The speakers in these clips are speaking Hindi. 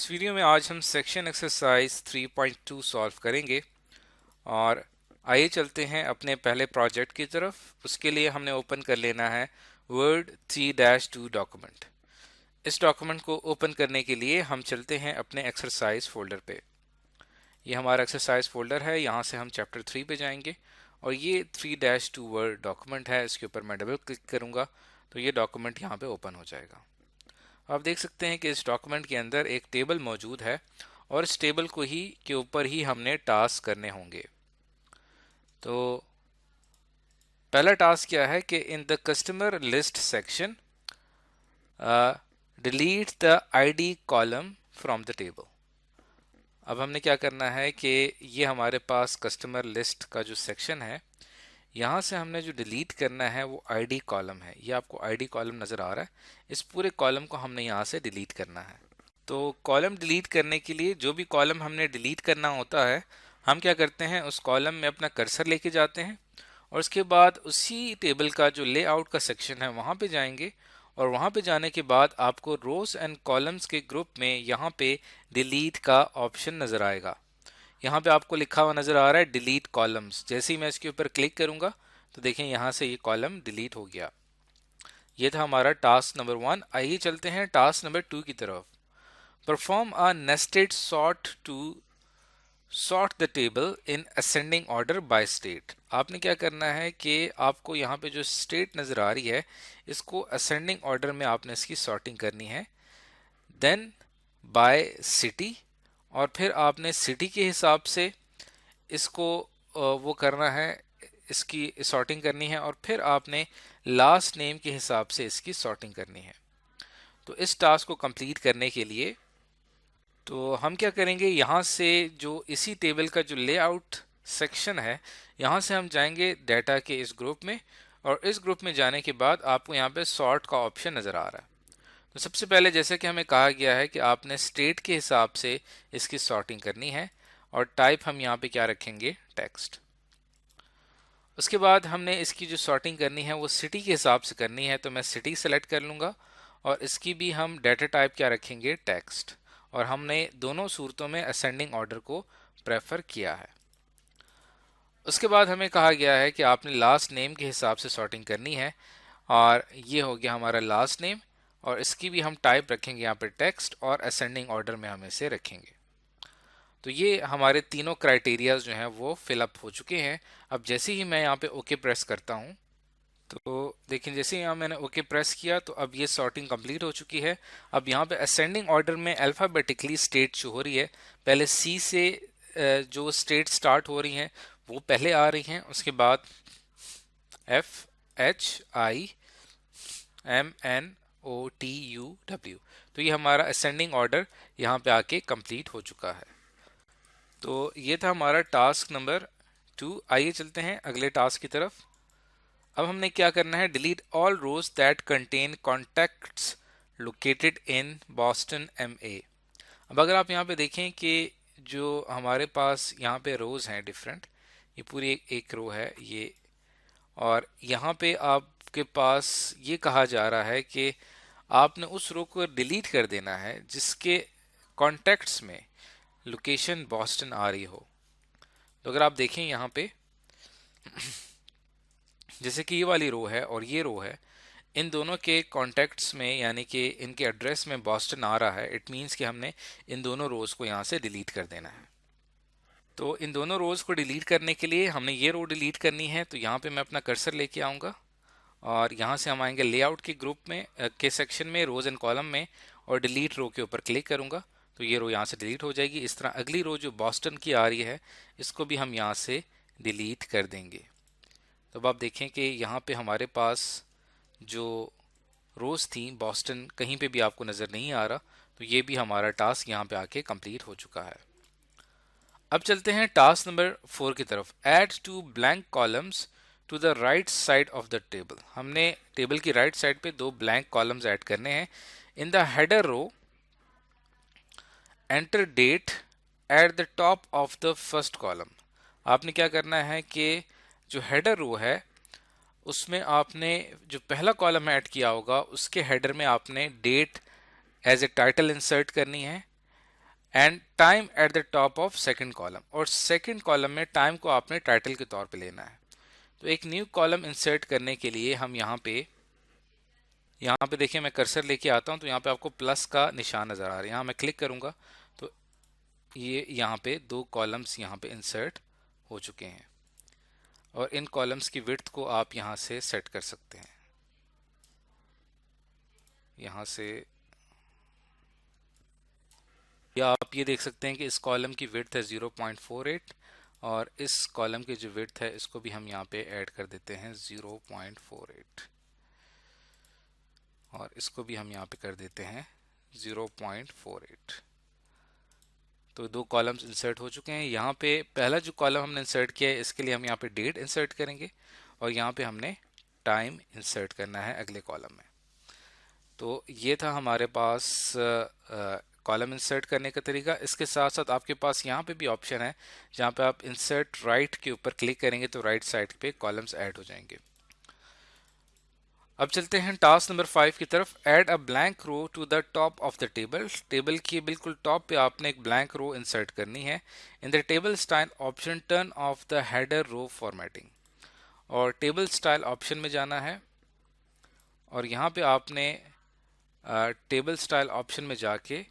इस वीडियो में आज हम सेक्शन एक्सरसाइज 3.2 सॉल्व करेंगे और आइए चलते हैं अपने पहले प्रोजेक्ट की तरफ। उसके लिए हमने ओपन कर लेना है वर्ड 3-2 डॉक्यूमेंट। इस डॉक्यूमेंट को ओपन करने के लिए हम चलते हैं अपने एक्सरसाइज फोल्डर पे। ये हमारा एक्सरसाइज फोल्डर है, यहाँ से हम चैप्टर 3 पे जाएंगे और ये 3-2 वर्ड डॉक्यूमेंट है। इसके ऊपर मैं डबल क्लिक करूँगा तो ये डॉक्यूमेंट यहाँ पे ओपन हो जाएगा। आप देख सकते हैं कि इस डॉक्यूमेंट के अंदर एक टेबल मौजूद है और इस टेबल को ही के ऊपर ही हमने टास्क करने होंगे। तो पहला टास्क क्या है कि in the customer list section delete the ID column from the table. अब हमने क्या करना है कि ये हमारे पास कस्टमर लिस्ट का जो सेक्शन है, यहाँ से हमने जो डिलीट करना है वो आईडी कॉलम है। ये आपको आईडी कॉलम नज़र आ रहा है, इस पूरे कॉलम को हमने यहाँ से डिलीट करना है। तो कॉलम डिलीट करने के लिए जो भी कॉलम हमने डिलीट करना होता है, हम क्या करते हैं उस कॉलम में अपना कर्सर लेके जाते हैं और उसके बाद उसी टेबल का जो लेआउट का सेक्शन है वहाँ पे जाएंगे और वहाँ पे जाने के बाद आपको रोज एंड कॉलम्स के ग्रुप में यहाँ पे डिलीट का ऑप्शन नज़र आएगा। यहाँ पे आपको लिखा हुआ नजर आ रहा है डिलीट कॉलम्स। जैसे ही मैं इसके ऊपर क्लिक करूंगा तो देखें यहाँ से ये कॉलम डिलीट हो गया। ये था हमारा टास्क नंबर 1। आइए चलते हैं टास्क नंबर 2 की तरफ। Perform a nested sort to sort the table in ascending order by state. आपने क्या करना है कि आपको यहाँ पे जो स्टेट नजर आ रही है इसको असेंडिंग ऑर्डर में आपने इसकी सॉर्टिंग करनी है। देन बाय सिटी, और फिर आपने सिटी के हिसाब से इसको वो करना है, इसकी सॉर्टिंग करनी है और फिर आपने लास्ट नेम के हिसाब से इसकी सॉर्टिंग करनी है। तो इस टास्क को कंप्लीट करने के लिए तो हम क्या करेंगे, यहाँ से जो इसी टेबल का जो लेआउट सेक्शन है यहाँ से हम जाएंगे डाटा के इस ग्रुप में और इस ग्रुप में जाने के बाद आपको यहाँ पे सॉर्ट का ऑप्शन नज़र आ रहा है। तो सबसे पहले जैसे कि हमें कहा गया है कि आपने स्टेट के हिसाब से इसकी सॉर्टिंग करनी है और टाइप हम यहाँ पे क्या रखेंगे, टेक्स्ट। उसके बाद हमने इसकी जो सॉर्टिंग करनी है वो सिटी के हिसाब से करनी है, तो मैं सिटी सेलेक्ट कर लूँगा और इसकी भी हम डाटा टाइप क्या रखेंगे, टेक्स्ट। और हमने दोनों सूरतों में असेंडिंग ऑर्डर को प्रेफर किया है। उसके बाद हमें कहा गया है कि आपने लास्ट नेम के हिसाब से सॉर्टिंग करनी है और ये हो गया हमारा लास्ट नेम और इसकी भी हम टाइप रखेंगे यहाँ पर टेक्स्ट और असेंडिंग ऑर्डर में हम इसे रखेंगे। तो ये हमारे तीनों क्राइटेरियाज जो हैं वो फिलअप हो चुके हैं। अब जैसे ही मैं यहाँ पे ओके प्रेस करता हूँ तो देखिए जैसे यहाँ मैंने ओके प्रेस किया तो अब ये सॉर्टिंग कंप्लीट हो चुकी है। अब यहाँ पे असेंडिंग ऑर्डर में अल्फ़ाबेटिकली स्टेट शो हो रही है। पहले सी से जो स्टेट स्टार्ट हो रही हैं वो पहले आ रही हैं, उसके बाद F, H, I, M, N, O, T, U, W. तो ये हमारा असेंडिंग ऑर्डर यहाँ पे आके कंप्लीट हो चुका है। तो ये था हमारा टास्क नंबर 2। आइए चलते हैं अगले टास्क की तरफ। अब हमने क्या करना है, delete all rows that contain contacts located in Boston MA। अब अगर आप यहाँ पे देखें कि जो हमारे पास यहाँ पे रोज हैं डिफरेंट, ये पूरी एक रो है ये, और यहाँ पे आपके पास ये कहा जा रहा है कि आपने उस रो को डिलीट कर देना है जिसके कॉन्टैक्ट्स में लोकेशन बॉस्टन आ रही हो। तो अगर आप देखें यहाँ पे जैसे कि ये वाली रो है और ये रो है, इन दोनों के कॉन्टैक्ट्स में यानी कि इनके एड्रेस में बॉस्टन आ रहा है। इट मीन्स कि हमने इन दोनों रोज को यहाँ से डिलीट कर देना है। तो इन दोनों रोज को डिलीट करने के लिए हमने ये रो डिलीट करनी है, तो यहाँ पे मैं अपना कर्सर लेके आऊँगा और यहाँ से हम आएंगे लेआउट के ग्रुप में के सेक्शन में रोज एंड कॉलम में और डिलीट रो के ऊपर क्लिक करूँगा तो ये रो यहाँ से डिलीट हो जाएगी। इस तरह अगली रो जो बॉस्टन की आ रही है इसको भी हम यहाँ से डिलीट कर देंगे। तो अब आप देखें कि यहाँ पे हमारे पास जो रोज थी बॉस्टन कहीं पे भी आपको नज़र नहीं आ रहा, तो ये भी हमारा टास्क यहाँ पे आके कंप्लीट हो चुका है। अब चलते हैं टास्क नंबर 4 की तरफ। Add 2 blank columns to the right side of the table. हमने टेबल की राइट साइड पे 2 ब्लैंक कॉलम्स ऐड करने हैं। In the header row enter date at the top of the first column. आपने क्या करना है कि जो हेडर रो है उसमें आपने जो पहला कॉलम ऐड किया होगा उसके हेडर में आपने date as a title insert करनी है and time at the top of second column, और सेकंड कॉलम में टाइम को आपने टाइटल के तौर पे लेना है। तो एक न्यू कॉलम इंसर्ट करने के लिए हम यहाँ पे देखिए मैं कर्सर लेके आता हूँ तो यहाँ पे आपको प्लस का निशान नजर आ रहा है। यहाँ मैं क्लिक करूंगा तो ये यहाँ पे दो कॉलम्स यहाँ पे इंसर्ट हो चुके हैं, और इन कॉलम्स की विड्थ को आप यहाँ से सेट कर सकते हैं। यहाँ से या आप ये देख सकते हैं कि इस कॉलम की विड्थ है 0.48, और इस कॉलम की जो विड्थ है इसको भी हम यहाँ पे ऐड कर देते हैं 0.48, और इसको भी हम यहाँ पे कर देते हैं 0.48। तो दो कॉलम्स इंसर्ट हो चुके हैं। यहाँ पे पहला जो कॉलम हमने इंसर्ट किया है इसके लिए हम यहाँ पे डेट इंसर्ट करेंगे, और यहाँ पे हमने टाइम इंसर्ट करना है अगले कॉलम में। तो ये था हमारे पास कॉलम इंसर्ट करने का तरीका। इसके साथ साथ आपके पास यहाँ पे भी ऑप्शन है जहाँ पे आप इंसर्ट राइट के ऊपर क्लिक करेंगे तो राइट साइड पे कॉलम्स ऐड हो जाएंगे। अब चलते हैं टास्क नंबर 5 की तरफ। Add a blank row to the top of the table. Table की बिल्कुल टॉप पे आपने एक ब्लैंक रो इंसर्ट करनी है। In the table style option turn off the header row formatting, और टेबल स्टाइल ऑप्शन में जाना है, और यहाँ पे आपने टेबल स्टाइल ऑप्शन में जाके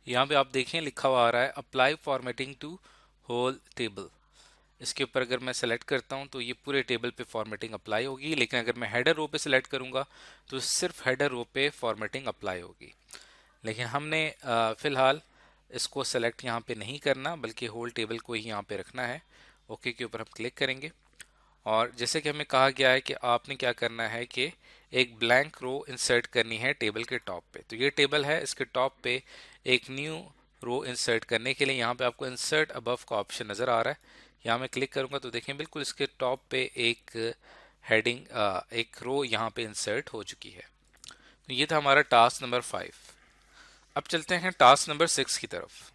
यहाँ पे आप देखें लिखा हुआ आ रहा है apply formatting to whole table. इसके ऊपर अगर मैं सेलेक्ट करता हूँ तो ये पूरे टेबल पे फॉर्मेटिंग अप्लाई होगी, लेकिन अगर मैं हेडर रो पे सेलेक्ट करूंगा तो सिर्फ हेडर रो पे फॉर्मेटिंग अप्लाई होगी। लेकिन हमने फिलहाल इसको सेलेक्ट यहाँ पे नहीं करना, बल्कि होल टेबल को ही यहाँ पे रखना है। ओके के ऊपर हम क्लिक करेंगे, और जैसे कि हमें कहा गया है कि आपने क्या करना है कि एक ब्लैंक रो इंसर्ट करनी है टेबल के टॉप पे। तो ये टेबल है, इसके टॉप पे एक न्यू रो इंसर्ट करने के लिए यहाँ पे आपको इंसर्ट अबव का ऑप्शन नज़र आ रहा है। यहाँ मैं क्लिक करूँगा तो देखें बिल्कुल इसके टॉप पे एक हेडिंग एक रो यहाँ पे इंसर्ट हो चुकी है। तो ये था हमारा टास्क नंबर 5। अब चलते हैं टास्क नंबर 6 की तरफ।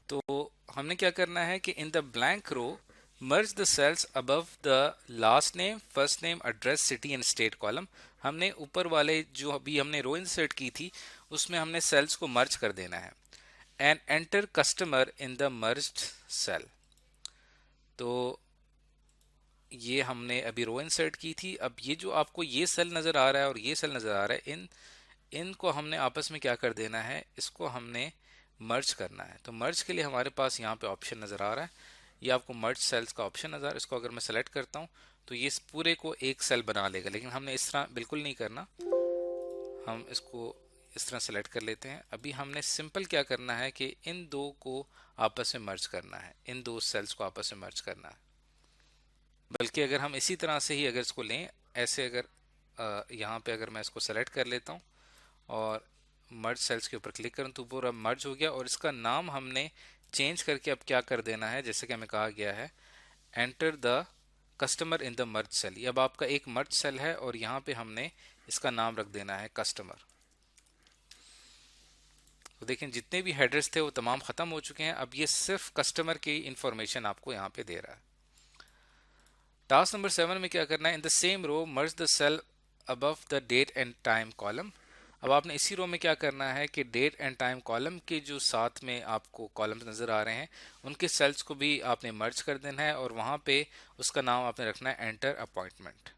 तो हमने क्या करना है कि in the blank row merge the cells above the last name, first name, address, city and state column. हमने ऊपर वाले जो अभी हमने रो इंसर्ट की थी उसमें हमने सेल्स को मर्ज कर देना है। And enter customer in the merged cell. तो ये हमने अभी रो इंसर्ट की थी। अब ये जो आपको ये सेल नज़र आ रहा है और ये सेल नज़र आ रहा है, इनको हमने आपस में क्या कर देना है, इसको हमने मर्ज करना है। तो मर्ज के लिए हमारे पास यहाँ पे ऑप्शन नज़र आ रहा है, ये आपको मर्ज सेल्स का ऑप्शन नज़र। इसको अगर मैं सेलेक्ट करता हूँ तो ये इस पूरे को एक सेल बना लेगा, लेकिन हमने इस तरह बिल्कुल नहीं करना। हम इसको इस तरह सेलेक्ट कर लेते हैं। अभी हमने सिंपल क्या करना है कि इन दो को आपस में मर्ज करना है, इन दो सेल्स को आपस में मर्ज करना है। बल्कि अगर हम इसी तरह से ही अगर इसको लें, ऐसे अगर यहाँ पे अगर मैं इसको सेलेक्ट कर लेता हूँ और मर्ज सेल्स के ऊपर क्लिक करूँ तो पूरा मर्ज हो गया, और इसका नाम हमने चेंज करके अब क्या कर देना है, जैसे कि हमें कहा गया है enter the customer in the merge cell. ये अब आपका एक मर्ज सेल है और यहाँ पे हमने इसका नाम रख देना है कस्टमर। तो देखें जितने भी हेडर्स थे वो तमाम खत्म हो चुके हैं। अब ये सिर्फ कस्टमर की इंफॉर्मेशन आपको यहाँ पे दे रहा है। टास्क नंबर 7 में क्या करना है, in the same row merge the cell above the date and time column. अब आपने इसी रो में क्या करना है कि डेट एंड टाइम कॉलम के जो साथ में आपको कॉलम्स नज़र आ रहे हैं उनके सेल्स को भी आपने मर्ज कर देना है, और वहाँ पे उसका नाम आपने रखना है एंटर अपॉइंटमेंट।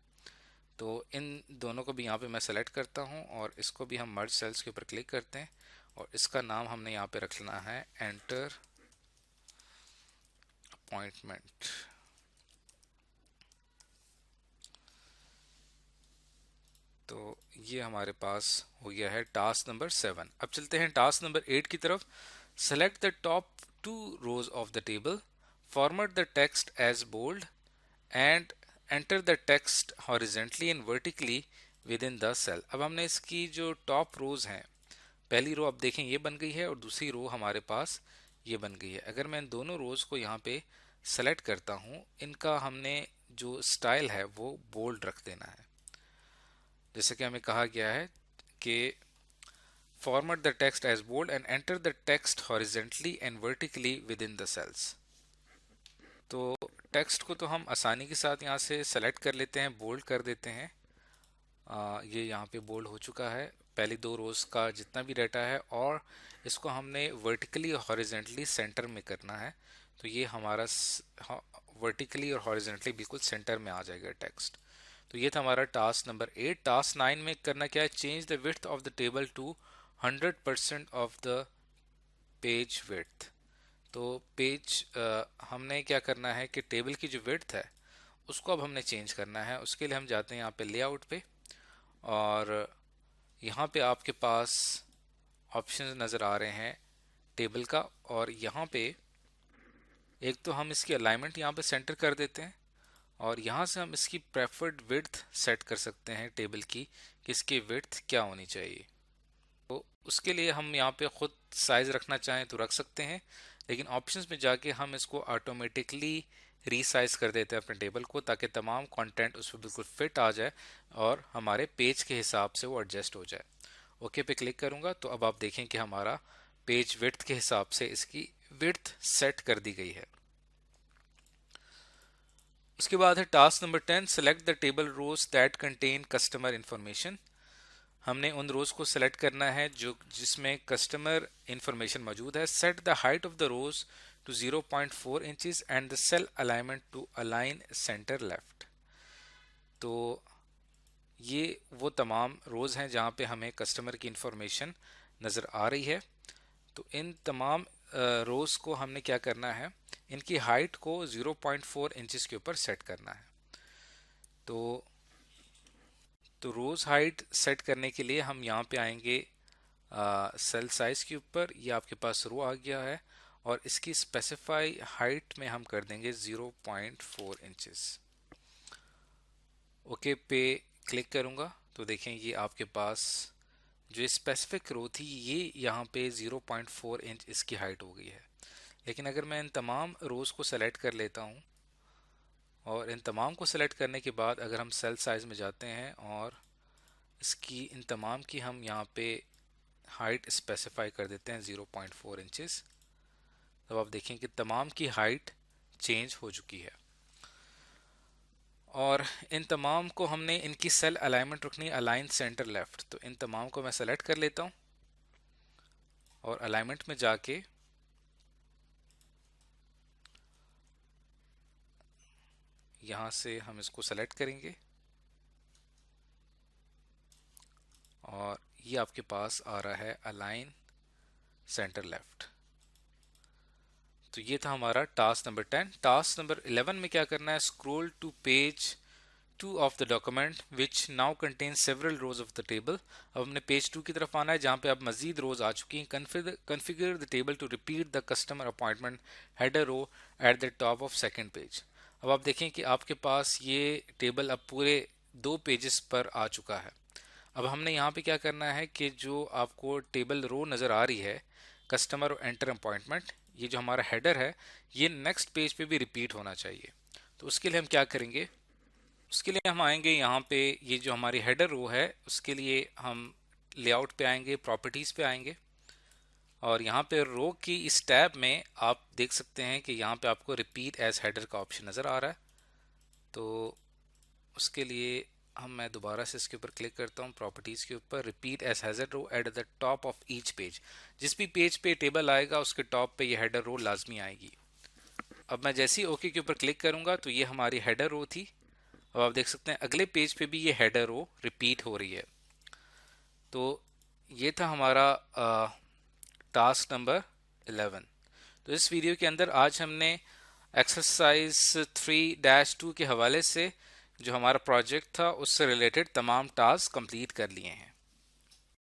तो इन दोनों को भी यहाँ पे मैं सेलेक्ट करता हूँ और इसको भी हम मर्ज सेल्स के ऊपर क्लिक करते हैं, और इसका नाम हमने यहाँ पे रखना है एंटर अपॉइंटमेंट। तो ये हमारे पास हो गया है टास्क नंबर 7। अब चलते हैं टास्क नंबर 8 की तरफ। Select the top 2 rows of the table, format the text as bold and enter the text horizontally and vertically within the cell. अब हमने इसकी जो टॉप रोज हैं, पहली रो आप देखें ये बन गई है और दूसरी रो हमारे पास ये बन गई है। अगर मैं इन दोनों रोज को यहाँ पे सेलेक्ट करता हूँ, इनका हमने जो स्टाइल है वो बोल्ड रख देना है। जैसे कि हमें कहा गया है कि format the text as bold and enter the text horizontally and vertically within the cells. तो टेक्स्ट को तो हम आसानी के साथ यहाँ से सेलेक्ट कर लेते हैं, बोल्ड कर देते हैं। ये यहाँ पे बोल्ड हो चुका है। पहली दो रोज का जितना भी डाटा है, और इसको हमने वर्टिकली और हॉरिजेंटली सेंटर में करना है। तो ये हमारा वर्टिकली और हॉरिजेंटली बिल्कुल सेंटर में आ जाएगा टेक्स्ट। तो ये था हमारा टास्क नंबर 8। टास्क 9 में करना क्या है, change the width of the table to 100% of the page width. तो पेज हमने क्या करना है कि टेबल की जो विड्थ है उसको अब हमने चेंज करना है। उसके लिए हम जाते हैं यहाँ पे लेआउट पे, और यहाँ पे आपके पास ऑप्शन नज़र आ रहे हैं टेबल का, और यहाँ पे एक तो हम इसकी अलाइनमेंट यहाँ पे सेंटर कर देते हैं, और यहाँ से हम इसकी प्रेफर्ड विड्थ सेट कर सकते हैं टेबल की, कि इसकी विड्थ क्या होनी चाहिए। तो उसके लिए हम यहाँ पे खुद साइज रखना चाहें तो रख सकते हैं, लेकिन ऑप्शंस में जाके हम इसको ऑटोमेटिकली रीसाइज कर देते हैं अपने टेबल को, ताकि तमाम कंटेंट उस पर बिल्कुल फिट आ जाए और हमारे पेज के हिसाब से वो एडजस्ट हो जाए। ओके पे क्लिक करूँगा तो अब आप देखें कि हमारा पेज विड्थ के हिसाब से इसकी विड्थ सेट कर दी गई है। उसके बाद है task number 10, select the table rows that contain customer information. हमने उन रोज को सेलेक्ट करना है जो जिसमें कस्टमर इंफॉर्मेशन मौजूद है। Set the height of the rows to 0.4 inches and the cell alignment to align centre left. तो ये वो तमाम रोज हैं जहाँ पे हमें कस्टमर की इंफॉर्मेशन नज़र आ रही है। तो इन तमाम रोज को हमने क्या करना है, इनकी हाइट को 0.4 इंचेस के ऊपर सेट करना है। तो रोज हाइट सेट करने के लिए हम यहाँ पे आएंगे सेल साइज के ऊपर। ये आपके पास रो आ गया है, और इसकी स्पेसिफाई हाइट में हम कर देंगे 0.4 इंचेस। ओके पे क्लिक करूँगा तो देखें ये आपके पास जो स्पेसिफिक रो थी ये यहाँ पे 0.4 इंच इसकी हाइट हो गई है। लेकिन अगर मैं इन तमाम रोज को सेलेक्ट कर लेता हूँ, और इन तमाम को सेलेक्ट करने के बाद अगर हम सेल साइज में जाते हैं और इसकी इन तमाम की हम यहाँ पे हाइट स्पेसिफाई कर देते हैं 0.4 इंचेस, तब आप देखें कि तमाम की हाइट चेंज हो चुकी है। और इन तमाम को हमने इनकी सेल अलाइनमेंट रखनी है अलाइन सेंटर लेफ्ट। तो इन तमाम को मैं सेलेक्ट कर लेता हूँ, और अलाइनमेंट में जाके यहाँ से हम इसको सेलेक्ट करेंगे, और ये आपके पास आ रहा है अलाइन सेंटर लेफ्ट। तो ये था हमारा टास्क नंबर 10। टास्क नंबर 11 में क्या करना है, scroll to page 2 of the document which now contain several rows of the table. अब हमने पेज 2 की तरफ आना है जहाँ पे अब मजीद रोज आ चुकी हैं। Configure the table to repeat the customer appointment header row at the top of second page. अब आप देखें कि आपके पास ये टेबल अब पूरे 2 पेजेस पर आ चुका है। अब हमने यहाँ पे क्या करना है कि जो आपको टेबल रो नज़र आ रही है कस्टमर और एंटर अपॉइंटमेंट, ये जो हमारा हेडर है ये नेक्स्ट पेज पे भी रिपीट होना चाहिए। तो उसके लिए हम क्या करेंगे, उसके लिए हम आएंगे यहाँ पे, ये जो हमारी हेडर रो है उसके लिए हम लेआउट पे आएंगे, प्रॉपर्टीज़ पे आएंगे, और यहाँ पे रो की इस टैब में आप देख सकते हैं कि यहाँ पे आपको रिपीट एज हेडर का ऑप्शन नज़र आ रहा है। तो उसके लिए मैं दोबारा से इसके ऊपर क्लिक करता हूँ, प्रॉपर्टीज़ के ऊपर, repeat as header row at the top of each page. जिस भी पेज पे टेबल आएगा उसके टॉप पे ये हेडर रो लाजमी आएगी। अब मैं जैसे ही ओके के ऊपर क्लिक करूँगा तो ये हमारी हेडर रो थी। अब आप देख सकते हैं अगले पेज पे भी ये हेडर रो रिपीट हो रही है। तो ये था हमारा टास्क नंबर 11। तो इस वीडियो के अंदर आज हमने एक्सरसाइज 3-2 के हवाले से जो हमारा प्रोजेक्ट था उससे रिलेटेड तमाम टास्क कंप्लीट कर लिए हैं।